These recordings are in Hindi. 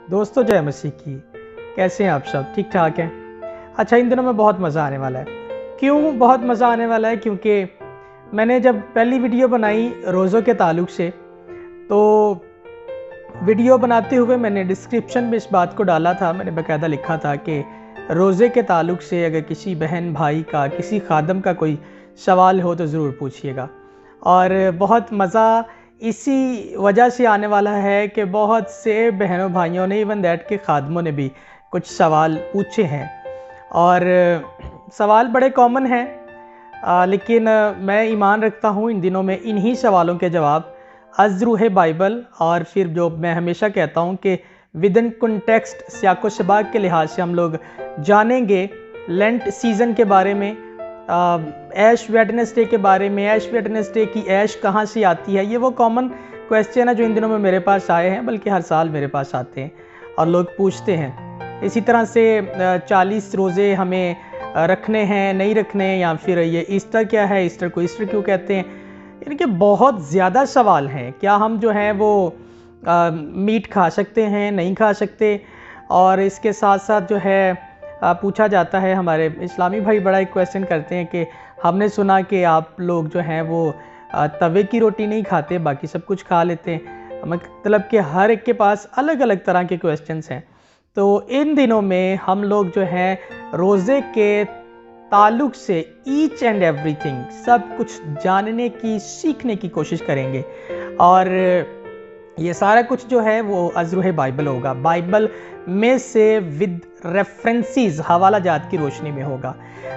दोस्तों जय मसीह की। कैसे हैं आप सब? ठीक ठाक हैं? अच्छा, इन दिनों में बहुत मज़ा आने वाला है। क्यों बहुत मज़ा आने वाला है? क्योंकि मैंने जब पहली वीडियो बनाई रोज़ों के ताल्लुक़ से, तो वीडियो बनाते हुए मैंने डिस्क्रिप्शन में इस बात को डाला था, मैंने बाकायदा लिखा था कि रोज़े के ताल्लुक़ से अगर किसी बहन भाई का, किसी खादम का कोई सवाल हो तो ज़रूर पूछिएगा। और बहुत मज़ा इसी वजह से आने वाला है कि बहुत से बहनों भाइयों ने, इवन दैट के खादमों ने भी कुछ सवाल पूछे हैं और सवाल बड़े कॉमन हैं, लेकिन मैं ईमान रखता हूँ इन दिनों में इन्हीं सवालों के जवाब अज़रूह बाइबल, और फिर जो मैं हमेशा कहता हूँ कि विदिन कॉन्टेक्स्ट सियाको सबाक के लिहाज से हम लोग जानेंगे लेंट सीज़न के बारे में, ऐश वेडनेसडे के बारे में। ऐश वेडनेसडे की ऐश कहाँ से आती है? ये वो कॉमन क्वेश्चन है जो इन दिनों में मेरे पास आए हैं, बल्कि हर साल मेरे पास आते हैं और लोग पूछते हैं। इसी तरह से 40 रोज़े हमें रखने हैं, नहीं रखने, या फिर ये ईस्टर क्या है, ईस्टर को ईस्टर क्यों कहते हैं? यानी कि बहुत ज़्यादा सवाल हैं। क्या हम जो हैं वो मीट खा सकते हैं, नहीं खा सकते? और इसके साथ साथ जो है पूछा जाता है, हमारे इस्लामी भाई बड़ा एक क्वेश्चन करते हैं कि हमने सुना कि आप लोग जो हैं वो तवे की रोटी नहीं खाते, बाकी सब कुछ खा लेते हैं। मतलब कि हर एक के पास अलग अलग तरह के क्वेश्चंस हैं। तो इन दिनों में हम लोग जो हैं रोज़े के ताल्लुक़ से ईच एंड एवरीथिंग सब कुछ जानने की, सीखने की कोशिश करेंगे। और ये सारा कुछ जो है वो अज़रूह बाइबल होगा, बाइबल में से विद रेफरेंसेस, हवाला जात की रोशनी में होगा।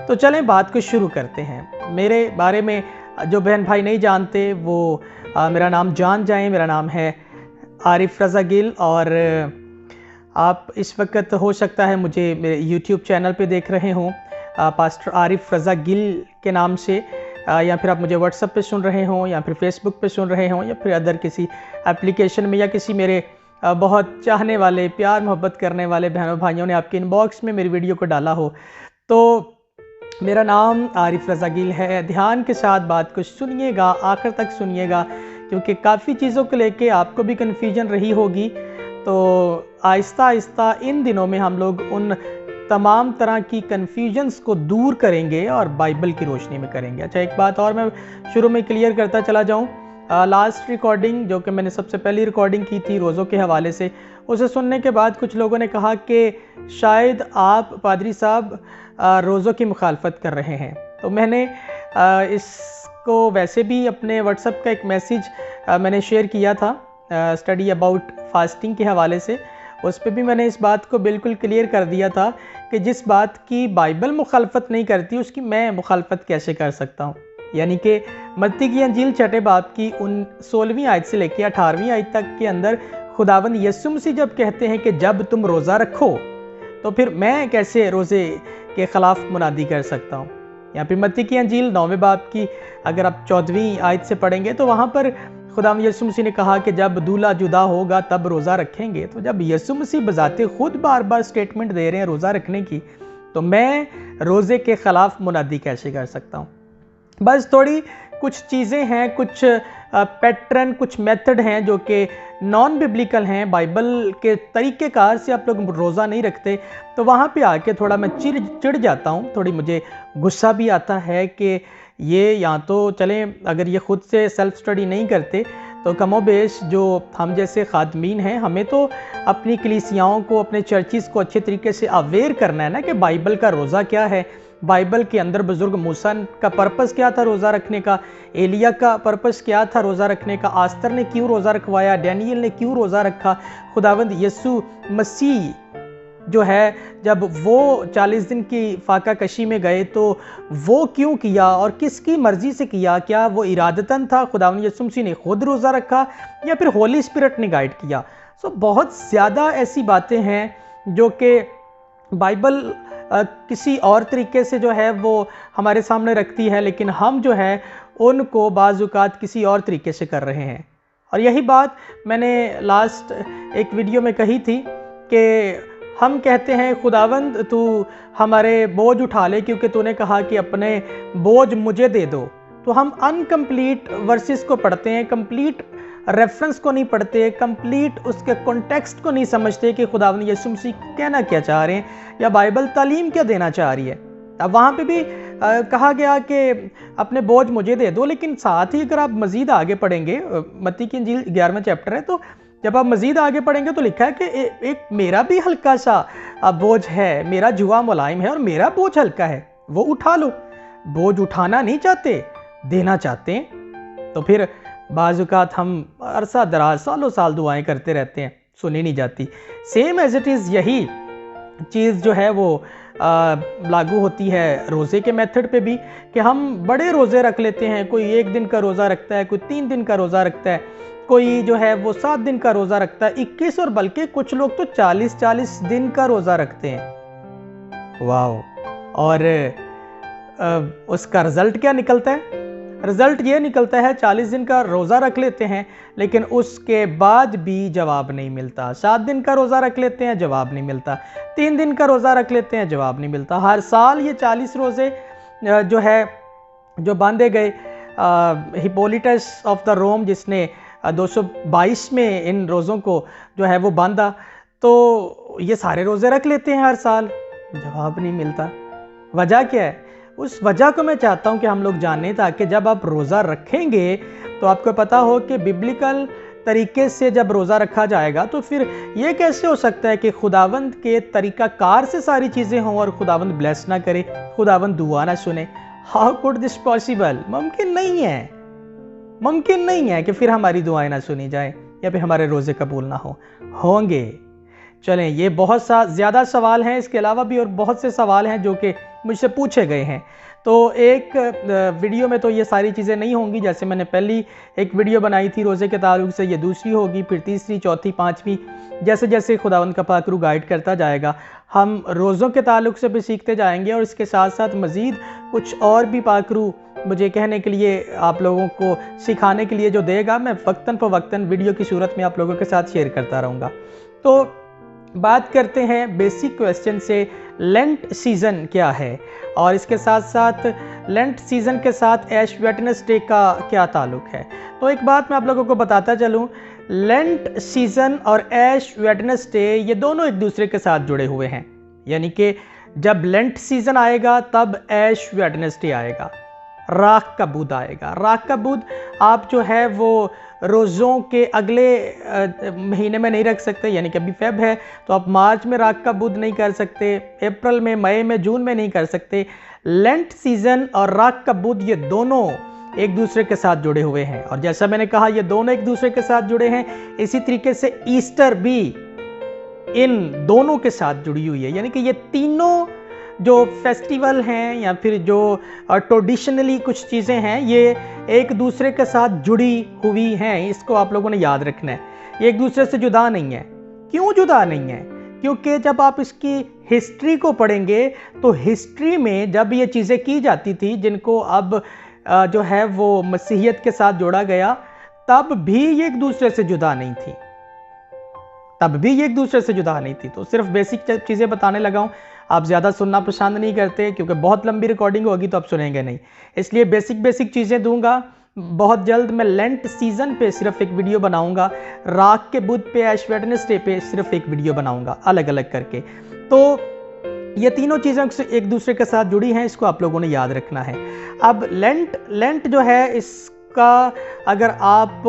तो चलें बात को शुरू करते हैं। मेरे बारे में जो बहन भाई नहीं जानते वो मेरा नाम जान जाएं। मेरा नाम है आरिफ रज़ा गिल, और आप इस वक्त हो सकता है मुझे मेरे यूट्यूब चैनल पे देख रहे हों, पास्टर आरिफ रज़ा गिल के नाम से, या फिर आप मुझे व्हाट्सएप पे सुन रहे हों, या फिर फेसबुक पे सुन रहे हों, या फिर अदर किसी एप्लीकेशन में, या किसी मेरे बहुत चाहने वाले, प्यार मोहब्बत करने वाले बहनों भाइयों ने आपके इनबॉक्स में मेरी वीडियो को डाला हो। तो मेरा नाम आरिफ रज़ा गिल है। ध्यान के साथ बात को सुनिएगा, आखिर तक सुनिएगा, क्योंकि काफ़ी चीज़ों को लेके आपको भी कन्फ्यूजन रही होगी। तो आहिस्ता आहिस्ता इन दिनों में हम लोग उन तमाम तरह की कन्फ्यूजन्स को दूर करेंगे और बाइबल की रोशनी में करेंगे। अच्छा, एक बात और मैं शुरू में क्लियर करता चला जाऊं। लास्ट रिकॉर्डिंग जो कि मैंने सबसे पहली रिकॉर्डिंग की थी रोज़ों के हवाले से, उसे सुनने के बाद कुछ लोगों ने कहा कि शायद आप पादरी साहब रोज़ों की मुखालफत कर रहे हैं। तो मैंने इसको वैसे भी अपने व्हाट्सएप का एक मैसेज मैंने शेयर किया था स्टडी अबाउट फास्टिंग के हवाले से। उस पर भी मैंने इस बात को बिल्कुल क्लियर कर दिया था कि जिस बात की बाइबल मुखालफत नहीं करती उसकी मैं मुखालफत कैसे कर सकता हूँ। यानी कि मत्ती की अंजील छठे बाब की 16वीं आयत से लेकर 18वीं आयत तक के अंदर खुदावंद यीशु मसीह जब कहते हैं कि जब तुम रोज़ा रखो, तो फिर मैं कैसे रोज़े के ख़िलाफ़ मुनादी कर सकता हूँ? या फिर मत्ती की अंजील 9वें बाब की अगर आप 14वीं आयत से पढ़ेंगे तो वहाँ पर खुदावंद यीशु मसीह ने कहा कि जब दूल्हा जुदा होगा तब रोज़ा रखेंगे। तो जब यीशु मसीह बजाते खुद बार बार स्टेटमेंट दे रहे हैं रोज़ा रखने की, तो मैं रोज़े के ख़िलाफ़ मुनादी कैसे कर सकता हूँ? बस थोड़ी कुछ चीज़ें हैं, कुछ पैटर्न, कुछ मेथड हैं जो कि नॉन बिब्लिकल हैं, बाइबल के तरीक़ेकार से आप लोग रोज़ा नहीं रखते। तो वहाँ पे आके थोड़ा मैं चिढ़ जाता हूँ, थोड़ी मुझे गुस्सा भी आता है कि ये या तो चलें, अगर ये ख़ुद से सेल्फ़ स्टडी नहीं करते तो कमोबेश जो हम जैसे खादमीन हैं, हमें तो अपनी कलीसियाओं को, अपने चर्चिज़ को अच्छे तरीके से अवेयर करना है ना कि बाइबल का रोज़ा क्या है। बाइबल के अंदर बुज़ुर्ग मूसा का पर्पस क्या था रोज़ा रखने का, एलिया का पर्पस क्या था रोज़ा रखने का, आस्तर ने क्यों रोज़ा रखवाया, डैनियल ने क्यों रोज़ा रखा, खुदावंद यीशु मसीह जो है जब वो 40 दिन की फाका कशी में गए तो वो क्यों किया और किसकी मर्ज़ी से किया? क्या वो इरादतन था, खुदावंद यीशु मसीह ने खुद रोज़ा रखा, या फिर होली स्पिरिट ने गाइड किया? सो बहुत ज़्यादा ऐसी बातें हैं जो कि बाइबल किसी और तरीके से जो है वो हमारे सामने रखती है, लेकिन हम जो है उनको बाज़-औक़ात किसी और तरीके से कर रहे हैं। और यही बात मैंने लास्ट एक वीडियो में कही थी कि हम कहते हैं खुदावंद तू हमारे बोझ उठा ले क्योंकि तूने कहा कि अपने बोझ मुझे दे दो। तो हम अनकम्प्लीट वर्सेस को पढ़ते हैं, कंप्लीट रेफरेंस को नहीं पढ़ते, कंप्लीट उसके कॉन्टेक्स्ट को नहीं समझते कि खुदावंद यीशु मसीह कहना क्या चाह रहे हैं या बाइबल तालीम क्या देना चाह रही है। अब वहाँ पे भी कहा गया कि अपने बोझ मुझे दे दो, लेकिन साथ ही अगर आप मज़ीद आगे पढ़ेंगे, मत्ती की इंजील 11वां चैप्टर है, तो जब आप मज़ीद आगे पढ़ेंगे तो लिखा है कि एक मेरा भी हल्का सा बोझ है, मेरा जुआ मुलायम है और मेरा बोझ हल्का है, वो उठा लो। बोझ उठाना नहीं चाहते, देना चाहते हैं। तो फिर बाज़-औक़ात हम अरसा दराज सालों साल दुआएं करते रहते हैं, सुनी नहीं जाती। सेम एज इट इज़ यही चीज़ जो है वो लागू होती है रोज़े के मेथड पे भी, कि हम बड़े रोज़े रख लेते हैं। कोई 1 दिन का रोज़ा रखता है, कोई 3 दिन का रोज़ा रखता है, कोई जो है वो 7 दिन का रोज़ा रखता है, 21 और बल्कि कुछ लोग तो 40-40 दिन का रोज़ा रखते हैं। वाह! और उसका रिज़ल्ट क्या निकलता है? रिज़ल्ट ये निकलता है 40 दिन का रोज़ा रख लेते हैं लेकिन उसके बाद भी जवाब नहीं मिलता। 7 दिन का रोज़ा रख लेते हैं, जवाब नहीं मिलता। 3 दिन का रोज़ा रख लेते हैं, जवाब नहीं मिलता। हर साल ये 40 रोज़े जो बांधे गए, हिप्पोलिटस ऑफ द रोम जिसने 222 में इन रोज़ों को जो है वो बांधा, तो ये सारे रोज़े रख लेते हैं हर साल, जवाब नहीं मिलता। वजह क्या है? उस वजह को मैं चाहता हूं कि हम लोग जानें, ताकि जब आप रोज़ा रखेंगे तो आपको पता हो कि बिब्लिकल तरीके से जब रोज़ा रखा जाएगा तो फिर ये कैसे हो सकता है कि खुदावंद के तरीक़ाकार से सारी चीज़ें हों और खुदावंद ब्लेस ना करे, खुदावंद दुआ ना सुने। How could this possible? मुमकिन नहीं है, मुमकिन नहीं है कि फिर हमारी दुआएं ना सुनी जाए या फिर हमारे रोज़े कबूल ना होंगे। चलें, ये बहुत ज़्यादा सवाल हैं, इसके अलावा भी और बहुत से सवाल हैं जो कि मुझसे पूछे गए हैं। तो एक वीडियो में तो ये सारी चीज़ें नहीं होंगी। जैसे मैंने पहली एक वीडियो बनाई थी रोज़े के ताल्लुक से, ये दूसरी होगी, फिर तीसरी, चौथी, पाँचवीं। जैसे जैसे खुदावंद का पाक रूह गाइड करता जाएगा, हम रोज़ों के ताल्लुक से भी सीखते जाएंगे और इसके साथ साथ मज़ीद कुछ और भी पाक रूह मुझे कहने के लिए, आप लोगों को सिखाने के लिए जो देगा, मैं वक्तन फ़वक्तन वीडियो की सूरत में आप लोगों के साथ शेयर करता रहूँगा। तो बात करते हैं बेसिक क्वेश्चन से, लेंट सीज़न क्या है और इसके साथ साथ लेंट सीज़न के साथ ऐश वेडनेसडे का क्या ताल्लुक़ है। तो एक बात मैं आप लोगों को बताता चलूँ, लेंट सीज़न और ऐश वेडनेसडे ये दोनों एक दूसरे के साथ जुड़े हुए हैं। यानी कि जब लेंट सीज़न आएगा तब ऐश वेडनेसडे आएगा, राख का बुध आएगा। राख का बुध आप जो है वो रोज़ों के अगले महीने में नहीं रख सकते, यानी कि अभी फेब है तो आप मार्च में राख का बुध नहीं कर सकते, अप्रैल में, मई में, जून में नहीं कर सकते। लेंट सीज़न और राख का बुध ये दोनों एक दूसरे के साथ जुड़े हुए हैं और जैसा मैंने कहा ये दोनों एक दूसरे के साथ जुड़े हैं, इसी तरीके से ईस्टर भी इन दोनों के साथ जुड़ी हुई है। यानी कि ये तीनों जो फेस्टिवल हैं या फिर जो ट्रेडिशनली कुछ चीज़ें हैं, ये एक दूसरे के साथ जुड़ी हुई हैं। इसको आप लोगों ने याद रखना है, ये एक दूसरे से जुदा नहीं है। क्यों जुदा नहीं है? क्योंकि जब आप इसकी हिस्ट्री को पढ़ेंगे तो हिस्ट्री में जब ये चीज़ें की जाती थी जिनको अब जो है वो मसीहियत के साथ जोड़ा गया, तब भी ये एक दूसरे से जुदा नहीं थी, तब भी ये एक दूसरे से जुदा नहीं थी। तो सिर्फ बेसिक चीज़ें बताने लगा हूँ, आप ज़्यादा सुनना पसंद नहीं करते क्योंकि बहुत लंबी रिकॉर्डिंग होगी तो आप सुनेंगे नहीं, इसलिए बेसिक चीज़ें दूंगा। बहुत जल्द मैं लेंट सीज़न पे सिर्फ एक वीडियो बनाऊंगा, राख के बुध पे, ऐश वेडनेसडे पे सिर्फ एक वीडियो बनाऊंगा अलग अलग करके। तो ये तीनों चीज़ें एक दूसरे के साथ जुड़ी हैं, इसको आप लोगों ने याद रखना है। अब लेंट जो है, इसका अगर आप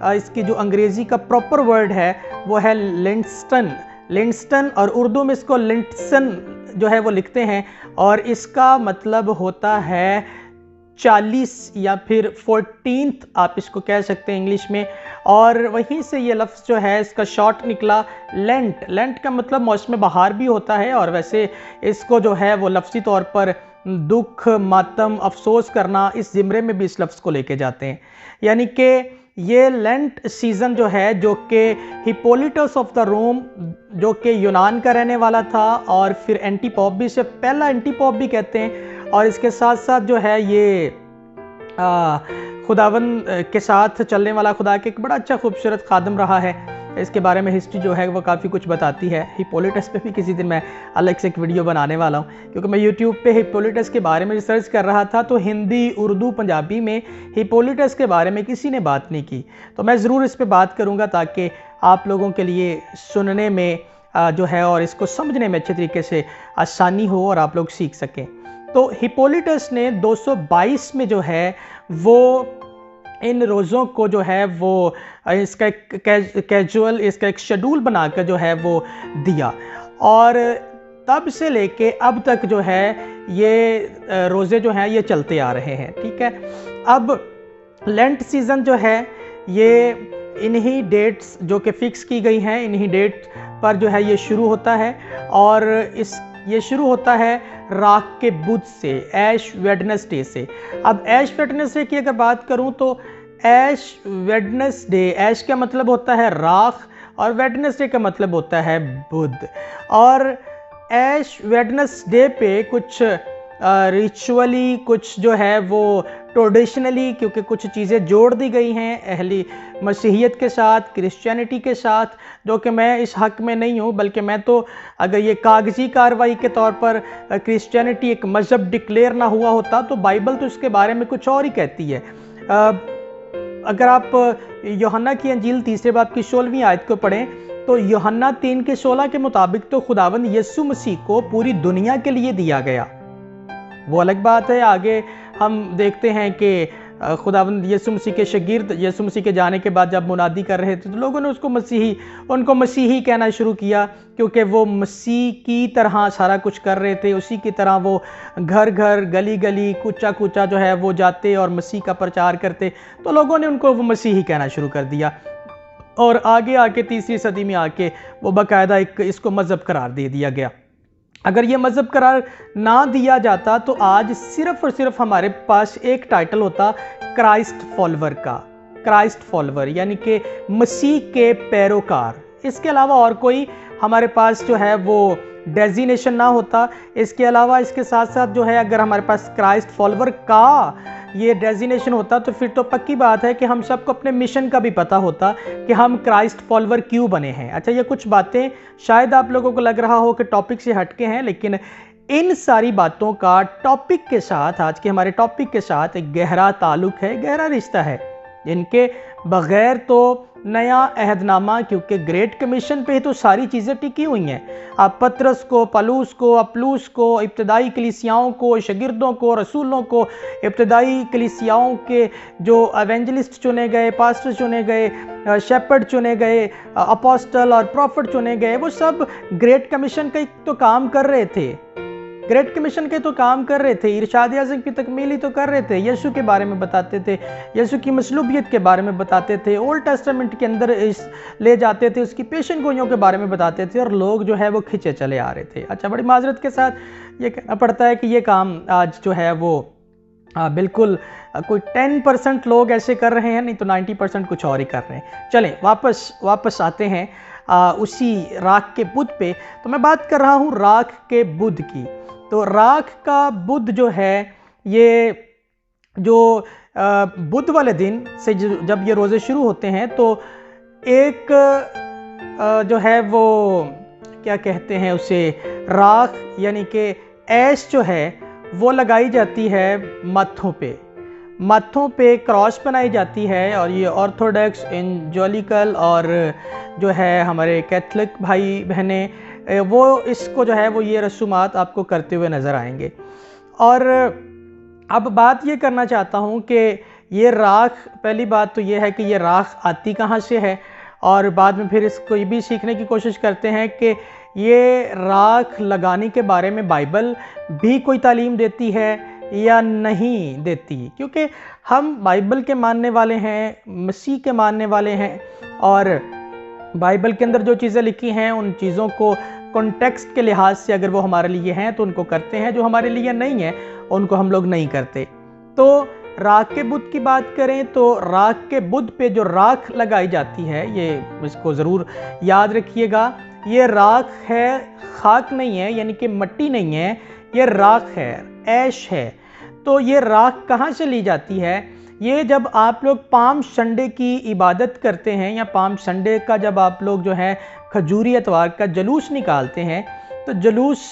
इसकी जो अंग्रेज़ी का प्रॉपर वर्ड है वो है लिंटसन, और उर्दू में इसको लिंटसन जो है वो लिखते हैं और इसका मतलब होता है 40 या फिर 14th आप इसको कह सकते हैं इंग्लिश में। और वहीं से ये लफ्ज़ जो है इसका शॉर्ट निकला लेंट का मतलब मौसम बहार भी होता है और वैसे इसको जो है वो लफ्ज़ी तौर पर दुख, मातम, अफसोस करना, इस ज़िमरे में भी इस लफ्ज़ को लेके जाते हैं। यानी कि ये लेंट सीज़न जो है, जो कि हिप्पोलिटस ऑफ द रोम, जो कि यूनान का रहने वाला था और फिर एंटीपोप भी, इसे पहला एंटीपोप भी कहते हैं, और इसके साथ साथ जो है ये खुदावन के साथ चलने वाला खुदा के एक बड़ा अच्छा खूबसूरत खादम रहा है। इसके बारे में हिस्ट्री जो है वो काफ़ी कुछ बताती है। हिप्पोलिटस पे भी किसी दिन मैं अलग से एक वीडियो बनाने वाला हूँ, क्योंकि मैं यूट्यूब पे हिप्पोलिटस के बारे में रिसर्च कर रहा था तो हिंदी, उर्दू, पंजाबी में हिप्पोलिटस के बारे में किसी ने बात नहीं की। तो मैं ज़रूर इस पर बात करूँगा ताकि आप लोगों के लिए सुनने में जो है और इसको समझने में अच्छे तरीके से आसानी हो और आप लोग सीख सकें। तो हिप्पोलिटस ने 222 में जो है वो इन रोज़ों को जो है वो इसका एक कैजुअल, इसका एक शेड्यूल बनाकर जो है वो दिया, और तब से लेके अब तक जो है ये रोज़े जो हैं ये चलते आ रहे हैं। ठीक है, अब लेंट सीज़न जो है ये इन्हीं डेट्स जो कि फ़िक्स की गई हैं, इन्हीं डेट पर जो है ये शुरू होता है, और ये शुरू होता है राख के बुध से, ऐश वेडनेसडे से। अब ऐश वेडनेसडे की अगर बात करूं तो ऐश वेडनेसडे, ऐश का मतलब होता है राख और वेडनेसडे का मतलब होता है बुध। और ऐश वेडनेसडे पे कुछ रिचुअली, कुछ जो है वो ट्रेडिशनली, क्योंकि कुछ चीज़ें जोड़ दी गई हैं अहली मसीहियत के साथ, क्रिश्चियनिटी के साथ, जो कि मैं इस हक़ में नहीं हूँ, बल्कि मैं तो अगर ये कागज़ी कार्रवाई के तौर पर क्रिश्चियनिटी एक मज़हब डिक्लेयर ना हुआ होता तो बाइबल तो इसके बारे में कुछ और ही कहती है। अगर आप यूहन्ना की अंजील 3 बाब की 16वीं आयत को पढ़ें तो यूहन्ना 3:16 के मुताबिक तो खुदावंद यीशु मसीह को पूरी दुनिया के लिए दिया गया। वो अलग बात है, आगे हम देखते हैं कि खुदावंद यीशु मसीह के शागिर्द यीशु मसीह के जाने के बाद जब मुनादी कर रहे थे तो लोगों ने उनको मसीही कहना शुरू किया, क्योंकि वो मसीह की तरह सारा कुछ कर रहे थे। उसी की तरह वो घर घर, गली गली, कूचा कूचा जो है वो जाते और मसीह का प्रचार करते, तो लोगों ने उनको वो मसीही कहना शुरू कर दिया। और आगे आके 3री सदी में आके वो बाकायदा इसको मज़हब करार दे दिया गया। अगर ये मज़हब करार ना दिया जाता तो आज सिर्फ़ और सिर्फ हमारे पास एक टाइटल होता क्राइस्ट फॉलोवर का, क्राइस्ट फॉलोवर यानी कि मसीह के पैरोकार। इसके अलावा और कोई हमारे पास जो है वो डेजिनेशन ना होता। इसके अलावा इसके साथ साथ जो है अगर हमारे पास क्राइस्ट फॉलोवर का ये डेजिनेशन होता तो फिर तो पक्की बात है कि हम सबको अपने मिशन का भी पता होता कि हम क्राइस्ट फॉलोवर क्यों बने हैं। अच्छा, ये कुछ बातें शायद आप लोगों को लग रहा हो कि टॉपिक से हटके हैं, लेकिन इन सारी बातों का टॉपिक के साथ, आज के हमारे टॉपिक के साथ एक गहरा ताल्लुक है, गहरा रिश्ता है। इनके बगैर तो नया अहदनामा, क्योंकि ग्रेट कमीशन पे ही तो सारी चीज़ें टिकी हुई हैं। आप पतरस को, पलूस को, अपलूस को, इब्तदाई कलीसियाओं को, शागिर्दों को, रसूलों को, इब्तदाई कलीसियाओं के जो एवेंजलिस्ट चुने गए, पास्टर चुने गए, शेपर्ड चुने गए, अपोस्टल और प्रॉफिट चुने गए, वो सब ग्रेट कमीशन का तो काम कर रहे थे, ग्रेट कमीशन के तो काम कर रहे थे, इरशाद आज़म की तकमीली तो कर रहे थे, यीशु के बारे में बताते थे, यीशु की मसलूबियत के बारे में बताते थे, ओल्ड टेस्टामेंट के अंदर इस ले जाते थे, उसकी पेशन गोइयों के बारे में बताते थे, और लोग जो है वो खिंचे चले आ रहे थे। अच्छा, बड़ी माजरत के साथ ये कहना पड़ता है कि ये काम आज जो है वो बिल्कुल कोई 10% लोग ऐसे कर रहे हैं, नहीं तो 90% कुछ और ही कर रहे हैं। चलें वापस आते हैं उसी राख के बुध पे। तो मैं बात कर रहा हूँ राख के बुध की। तो राख का बुध जो है ये जो बुध वाले दिन से जब ये रोज़े शुरू होते हैं तो एक जो है वो क्या कहते हैं उसे, राख यानी कि ऐश जो है वो लगाई जाती है माथों पे क्रॉस बनाई जाती है। और ये ऑर्थोडॉक्स, एंजेलिकल और जो है हमारे कैथलिक भाई बहनें वो इसको जो है वो ये रसूमात आपको करते हुए नज़र आएंगे। और अब बात ये करना चाहता हूँ कि ये राख, पहली बात तो ये है कि ये राख आती कहाँ से है, और बाद में फिर इसको ये भी सीखने की कोशिश करते हैं कि ये राख लगाने के बारे में बाइबल भी कोई तालीम देती है या नहीं देती, क्योंकि हम बाइबल के मानने वाले हैं, मसीह के मानने वाले हैं, और बाइबल के अंदर जो चीज़ें लिखी हैं उन चीज़ों को कॉन्टेक्स्ट के लिहाज से अगर वो हमारे लिए हैं तो उनको करते हैं, जो हमारे लिए नहीं है उनको हम लोग नहीं करते। तो राख के बुध की बात करें तो राख के बुध पे जो राख लगाई जाती है, ये इसको ज़रूर याद रखिएगा, ये राख है, खाक नहीं है, यानी कि मट्टी नहीं है, ये राख है, ऐश है। तो ये राख कहाँ से ली जाती है? ये जब आप लोग पाम संडे की इबादत करते हैं या पाम संडे का जब आप लोग जो है खजूरी एतवार का जुलूस निकालते हैं, तो जुलूस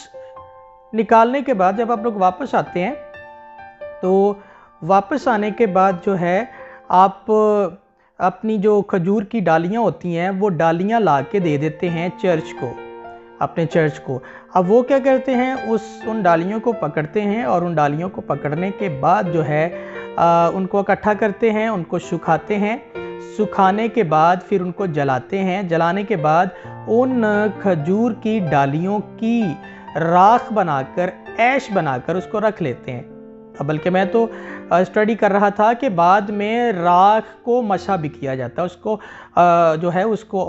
निकालने के बाद जब आप लोग वापस आते हैं, तो वापस आने के बाद जो है आप अपनी जो खजूर की डालियाँ होती हैं वो डालियाँ ला के दे देते हैं चर्च को, अपने चर्च को। अब वो क्या करते हैं, उन डालियों को पकड़ते हैं और उन डालियों को पकड़ने के बाद जो है उनको इकट्ठा करते हैं, उनको सुखाते हैं। सुखाने के बाद फिर उनको जलाते हैं। जलाने के बाद उन खजूर की डालियों की राख बनाकर, ऐश बनाकर उसको रख लेते हैं। बल्कि मैं तो स्टडी कर रहा था कि बाद में राख को मसा भी किया जाता है, उसको जो है उसको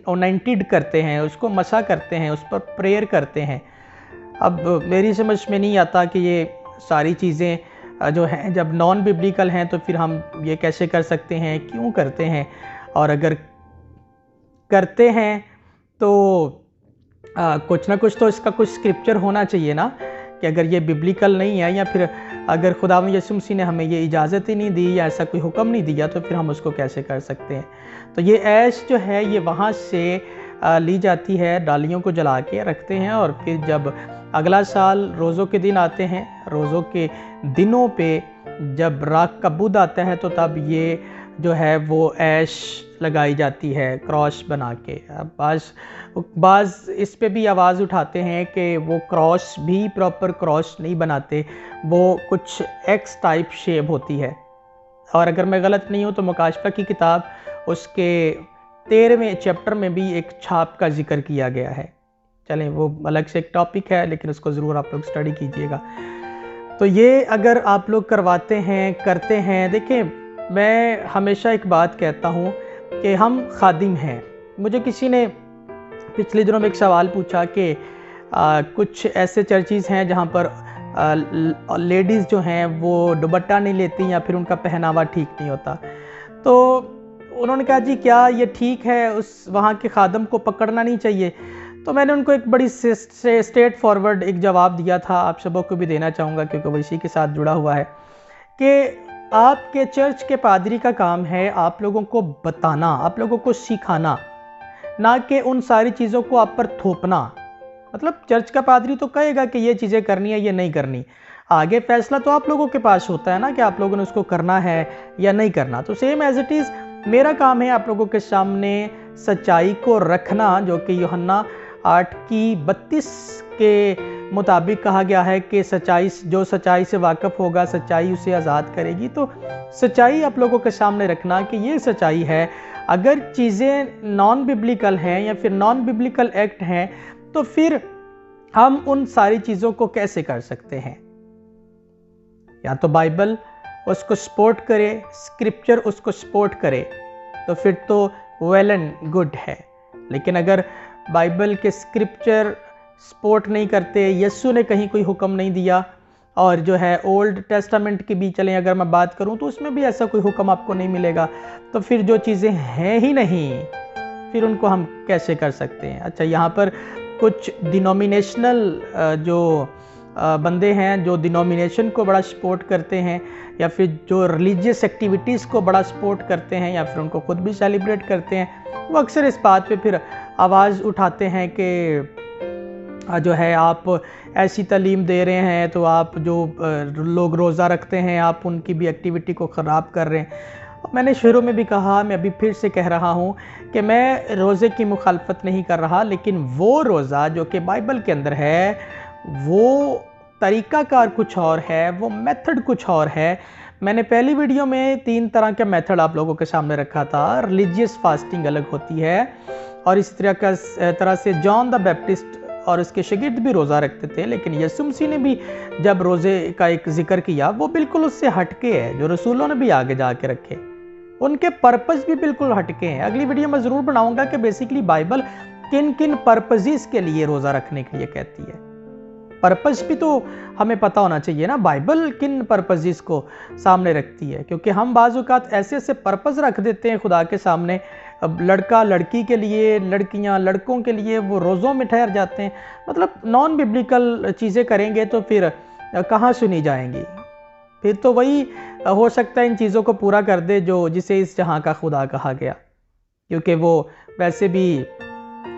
ओनाइंटेड करते हैं, उसको मसा करते हैं, उस पर प्रेयर करते हैं। अब मेरी समझ में नहीं आता कि ये सारी चीज़ें जो हैं जब नॉन बिब्लिकल हैं तो फिर हम ये कैसे कर सकते हैं, क्यों करते हैं, और अगर करते हैं तो कुछ ना कुछ तो इसका कुछ स्क्रिप्चर होना चाहिए ना, कि अगर ये बिब्लिकल नहीं है या फिर अगर खुदावंद यीशु मसीह ने हमें ये इजाज़त ही नहीं दी या ऐसा कोई हुक्म नहीं दिया तो फिर हम उसको कैसे कर सकते हैं। तो ये ऐश जो है ये वहाँ से ली जाती है, डालियों को जला के रखते हैं और फिर जब अगला साल रोज़ों के दिन आते हैं, रोज़ों के दिनों पे जब राख का बुध आता है तो तब ये जो है वो ऐश लगाई जाती है क्रॉस बना के। अब बाज़ इस पे भी आवाज़ उठाते हैं कि वो क्रॉस भी प्रॉपर क्रॉस नहीं बनाते, वो कुछ एक्स टाइप शेप होती है। और अगर मैं गलत नहीं हूँ तो मुकाशफा की किताब उसके 13वें चैप्टर में भी एक छाप का जिक्र किया गया है। चलें, वो अलग से एक टॉपिक है, लेकिन उसको ज़रूर आप लोग स्टडी कीजिएगा। तो ये अगर आप लोग करवाते हैं, करते हैं, देखिए मैं हमेशा एक बात कहता हूँ कि हम खादिम हैं। मुझे किसी ने पिछले दिनों में एक सवाल पूछा कि कुछ ऐसे चर्चिज़ हैं जहाँ पर लेडीज़ जो हैं वो दुपट्टा नहीं लेती या फिर उनका पहनावा ठीक नहीं होता। तो उन्होंने कहा जी क्या ये ठीक है, उस वहाँ के खादम को पकड़ना नहीं चाहिए? तो मैंने उनको एक बड़ी स्ट्रेट फॉरवर्ड एक जवाब दिया था, आप सबों को भी देना चाहूँगा क्योंकि वो इसी के साथ जुड़ा हुआ है, कि आपके चर्च के पादरी का काम है आप लोगों को बताना, आप लोगों को सिखाना, ना कि उन सारी चीज़ों को आप पर थोपना। मतलब चर्च का पादरी तो कहेगा कि ये चीज़ें करनी है, ये नहीं करनी, आगे फैसला तो आप लोगों के पास होता है ना कि आप लोगों ने उसको करना है या नहीं करना। तो सेम एज इट इज़ मेरा काम है आप लोगों के सामने सच्चाई को रखना, जो कि यूहन्ना 8:32 के मुताबिक कहा गया है कि जो सच्चाई से वाकिफ़ होगा सच्चाई उसे आज़ाद करेगी। तो सच्चाई आप लोगों के सामने रखना कि ये सच्चाई है। अगर चीज़ें नॉन बिब्लिकल हैं या फिर नॉन बिब्लिकल एक्ट हैं तो फिर हम उन सारी चीज़ों को कैसे कर सकते हैं? या तो बाइबल उसको सपोर्ट करे, स्क्रिप्चर उसको सपोर्ट करे, तो फिर तो वेल एंड गुड है। लेकिन अगर बाइबल के स्क्रिप्चर सपोर्ट नहीं करते, यीशु ने कहीं कोई हुक्म नहीं दिया, और जो है ओल्ड टेस्टामेंट की भी चलें अगर मैं बात करूं तो उसमें भी ऐसा कोई हुक्म आपको नहीं मिलेगा, तो फिर जो चीज़ें हैं ही नहीं फिर उनको हम कैसे कर सकते हैं? अच्छा, यहाँ पर कुछ डिनोमिनेशनल जो बंदे हैं जो डिनोमिनेशन को बड़ा सपोर्ट करते हैं या फिर जो रिलीजियस एक्टिविटीज़ को बड़ा सपोर्ट करते हैं या फिर उनको खुद भी सेलिब्रेट करते हैं, वो अक्सर इस बात पे फिर आवाज़ उठाते हैं कि जो है आप ऐसी तालीम दे रहे हैं तो आप जो लोग रोज़ा रखते हैं आप उनकी भी एक्टिविटी को ख़राब कर रहे हैं। मैंने शुरू में भी कहा, मैं अभी फिर से कह रहा हूँ कि मैं रोज़े की मुखालफत नहीं कर रहा, लेकिन वो रोज़ा जो कि बाइबल के अंदर है वो तरीक़ाकार कुछ और है, वो मेथड कुछ और है। मैंने पहली वीडियो में 3 तरह के मेथड आप लोगों के सामने रखा था। रिलीजियस फास्टिंग अलग होती है और इसी तरह से जॉन द बैप्टिस्ट और उसके शागिर्द भी रोज़ा रखते थे, लेकिन यीशु मसीह ने भी जब रोज़े का एक जिक्र किया वो बिल्कुल उससे हटके है, जो रसूलों ने भी आगे जाके रखे, उनके पर्पस भी बिल्कुल हटके हैं। अगली वीडियो में ज़रूर बनाऊंगा कि बेसिकली बाइबल किन किन पर्पसेस के लिए रोज़ा रखने के लिए कहती है। पर्पस भी तो हमें पता होना चाहिए ना, बाइबल किन पर्पसेस को सामने रखती है, क्योंकि हम बाज़ औक़ात ऐसे ऐसे पर्पस रख देते हैं खुदा के सामने। अब लड़का लड़की के लिए, लड़कियां लड़कों के लिए वो रोज़ों में ठहर जाते हैं। मतलब नॉन बिब्लिकल चीज़ें करेंगे तो फिर कहाँ सुनी जाएंगी? फिर तो वही हो सकता है इन चीज़ों को पूरा कर दे जो जिसे इस जहाँ का खुदा कहा गया, क्योंकि वो वैसे भी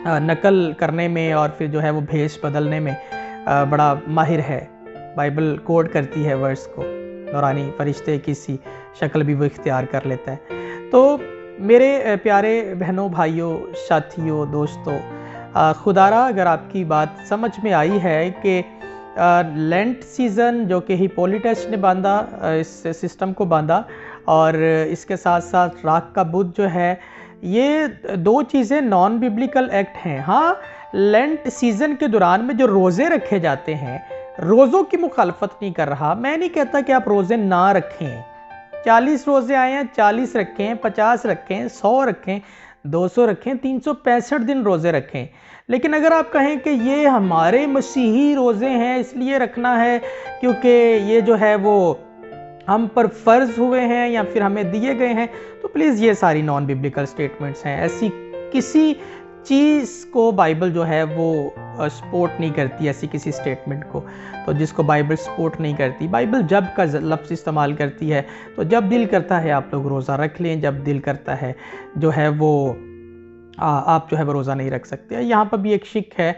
नकल करने में और फिर जो है वो भेष बदलने में बड़ा माहिर है। बाइबल कोड करती है वर्ड्स को, नौरानी फरिश्ते की सी शक्ल भी वो इख्तियार कर लेता है। तो मेरे प्यारे बहनों, भाइयों, साथियों, दोस्तों, खुदारा अगर आपकी बात समझ में आई है कि लेंट सीज़न जो कि हिप्पोलिटस ने बांधा, इस सिस्टम को बांधा, और इसके साथ साथ राख का बुत जो है, ये दो चीज़ें नॉन बिब्लिकल एक्ट हैं। हाँ, लेंट सीज़न के दौरान में जो रोज़े रखे जाते हैं, रोज़ों की मुखालफत नहीं कर रहा। मैं नहीं कहता कि आप रोज़े ना रखें, 40 रोज़े आए हैं, 40 रखें, 50 रखें, 100 रखें, 200 रखें, 365 दिन रोज़े रखें। लेकिन अगर आप कहें कि ये हमारे मसीही रोज़े हैं इसलिए रखना है क्योंकि ये जो है वो हम पर फ़र्ज़ हुए हैं या फिर हमें दिए गए हैं, तो प्लीज़ ये सारी नॉन बिब्लिकल स्टेटमेंट्स हैं। ऐसी किसी चीज़ को बाइबल जो है वो सपोर्ट नहीं करती, ऐसी किसी स्टेटमेंट को, तो जिसको बाइबल सपोर्ट नहीं करती। बाइबल जब का लफ्ज़ इस्तेमाल करती है, तो जब दिल करता है आप लोग रोज़ा रख लें, जब दिल करता है जो है वो आप जो है वो रोज़ा नहीं रख सकते। यहाँ पर भी एक शिक है,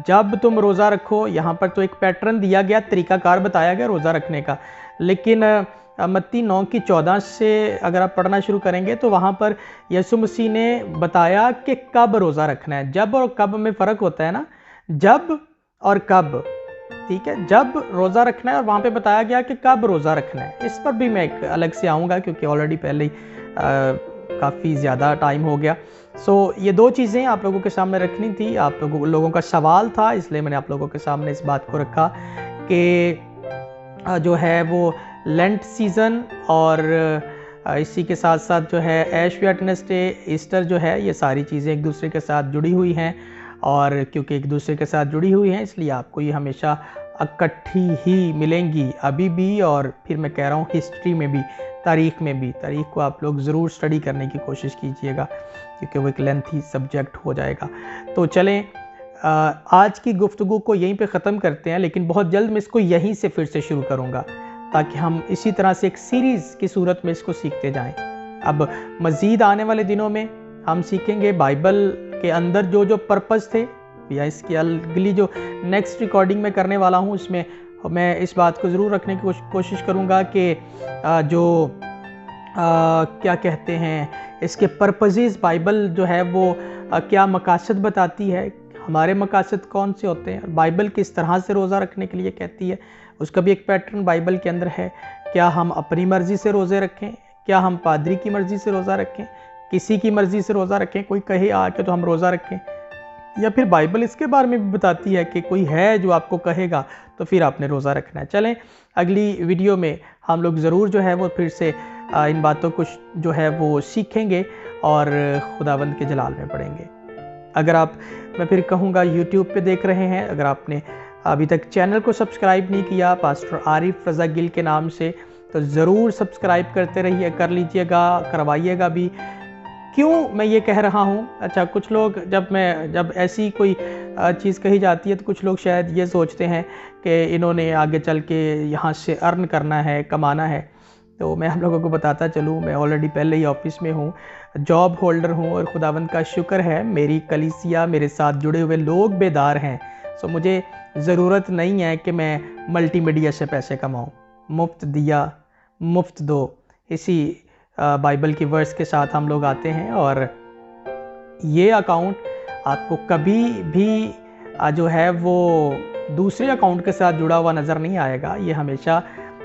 जब तुम रोज़ा रखो, यहाँ पर तो एक पैटर्न दिया गया, तरीक़ाकार बताया गया रोज़ा रखने का, लेकिन मत्ती 9:14 से अगर आप पढ़ना शुरू करेंगे तो वहाँ पर यीशु मसीह ने बताया कि कब रोज़ा रखना है। जब और कब में फ़र्क होता है ना, जब और कब, ठीक है, जब रोज़ा रखना है और वहाँ पे बताया गया कि कब रोज़ा रखना है। इस पर भी मैं एक अलग से आऊँगा क्योंकि ऑलरेडी पहले ही काफ़ी ज़्यादा टाइम हो गया। सो ये दो चीज़ें आप लोगों के सामने रखनी थी, आप लोगों का सवाल था, इसलिए मैंने आप लोगों के सामने इस बात को रखा कि जो है वो लेंट सीज़न और इसी के साथ साथ जो है ऐश वेडनेसडे, ईस्टर जो है, ये सारी चीज़ें एक दूसरे के साथ जुड़ी हुई हैं, और क्योंकि एक दूसरे के साथ जुड़ी हुई हैं इसलिए आपको ये हमेशा इकट्ठी ही मिलेंगी, अभी भी, और फिर मैं कह रहा हूँ हिस्ट्री में भी, तारीख़ में भी। तारीख़ को आप लोग ज़रूर स्टडी करने की कोशिश कीजिएगा क्योंकि वो एक लेंथी सब्जेक्ट हो जाएगा। तो चलें, आज की गुफ्तगू को यहीं पे ख़त्म करते हैं, लेकिन बहुत जल्द मैं इसको यहीं से फिर से शुरू करूँगा ताकि हम इसी तरह से एक सीरीज़ की सूरत में इसको सीखते जाएं। अब मज़ीद आने वाले दिनों में हम सीखेंगे बाइबल के अंदर जो जो पर्पज़ थे, या इसकी अगली जो नेक्स्ट रिकॉर्डिंग में करने वाला हूँ उसमें मैं इस बात को ज़रूर रखने की कोशिश करूँगा कि क्या कहते हैं, इसके पर्पसेस बाइबल जो है वो क्या मकासद बताती है, हमारे मकासद कौन से होते हैं, बाइबल किस तरह से रोज़ा रखने के लिए कहती है, उसका भी एक पैटर्न बाइबल के अंदर है। क्या हम अपनी मर्ज़ी से रोज़े रखें, क्या हम पादरी की मर्ज़ी से रोज़ा रखें, किसी की मर्ज़ी से रोज़ा रखें, कोई कहे आके तो हम रोज़ा रखें, या फिर बाइबल इसके बारे में भी बताती है कि कोई है जो आपको कहेगा तो फिर आपने रोज़ा रखना है। चलें, अगली वीडियो में हम लोग ज़रूर जो है वो फिर से इन बातों को जो है वो सीखेंगे और खुदावंद के जलाल में पढ़ेंगे। अगर आप, मैं फिर कहूँगा, यूट्यूब पे देख रहे हैं, अगर आपने अभी तक चैनल को सब्सक्राइब नहीं किया पास्टर आरिफ रज़ा गिल के नाम से, तो ज़रूर सब्सक्राइब करते रहिए, कर लीजिएगा, करवाइएगा भी। क्यों मैं ये कह रहा हूँ, अच्छा, कुछ लोग जब ऐसी कोई चीज़ कही जाती है तो कुछ लोग शायद ये सोचते हैं कि इन्होंने आगे चल के यहाँ से अर्न करना है, कमाना है। तो मैं आप लोगों को बताता चलूँ, मैं ऑलरेडी पहले ही ऑफिस में हूँ, जॉब होल्डर हूँ, और खुदावंद का शुक्र है मेरी कलीसिया, मेरे साथ जुड़े हुए लोग बेदार हैं। सो मुझे ज़रूरत नहीं है कि मैं मल्टीमीडिया से पैसे कमाऊँ। मुफ्त दिया मुफ्त दो, इसी बाइबल की वर्स के साथ हम लोग आते हैं, और ये अकाउंट आपको कभी भी जो है वो दूसरे अकाउंट के साथ जुड़ा हुआ नज़र नहीं आएगा। ये हमेशा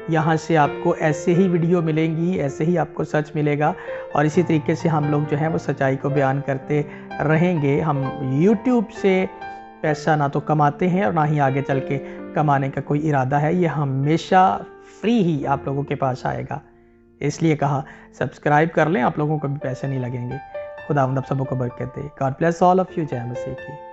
यहाँ से आपको ऐसे ही वीडियो मिलेंगी, ऐसे ही आपको सच मिलेगा, और इसी तरीके से हम लोग जो है वो सच्चाई को बयान करते रहेंगे। हम यूट्यूब से पैसा ना तो कमाते हैं और ना ही आगे चल के कमाने का कोई इरादा है। ये हमेशा फ्री ही आप लोगों के पास आएगा, इसलिए कहा सब्सक्राइब कर लें, आप लोगों को भी पैसे नहीं लगेंगे। खुदावंद आप सबों को बरकत दे। God bless all of you. जय मसीह की।